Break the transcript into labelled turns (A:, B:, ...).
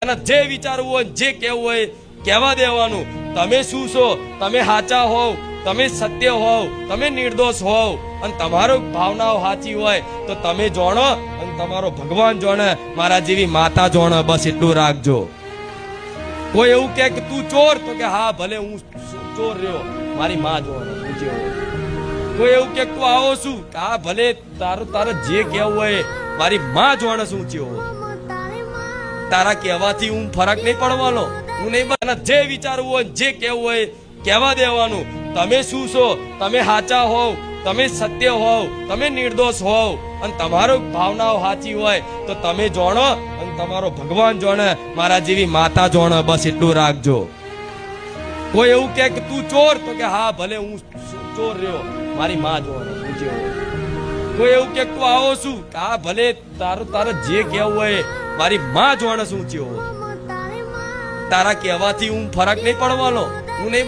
A: અને જે વિચારવું હોય જે કહેવું હોય કહેવા દેવાનું. તમે શું છો, તમે સાચા હોવ, તમે સત્ય હોવ, તમે નિર્દોષ હોવ અને તમારો ભાવનાઓ સાચી હોય તો તમે જાણો અને તમારો ભગવાન જાણે, મારા જેવી માતા જાણે. બસ એટલું રાખજો. કોઈ એવું કહે કે તું ચોર, તો કે હા ભલે હું ચોર રહ્યો, મારી માં જાણે હું જેવો. કોઈ એવું કે તું આવો છું, હા ભલે તારે જે કહેવું હોય મારી માં જાણે શું જેવો. તારા કહેવાથી હું ફરક નહીં પડવાનો. હું નહીં બને જે વિચારવું હોય જે કહેવું હોય કહેવા દેવાનું. તમે શું છો, તમે સાચા હોવ, તમે સત્ય હોવ, તમે નિર્દોષ હોવ અને તમારો ભાવનાઓ સાચી હોય તો તમે જાણો અને તમારો ભગવાન જાણે, મારા જેવી માતા જાણે. બસ એટલું રાખજો. કોઈ એવું કહે કે તું ચોર, તો કે હા ભલે હું ચોર રહ્યો, મારી માં જાણે હું જેવો. કોઈ એવું કે તું આવો છું, હા ભલે તારે જે કહેવું હોય મારી માં જાણે શું જેવો. તારા કહેવાથી હું ફરક નહીં પડવાનો. હું નહીં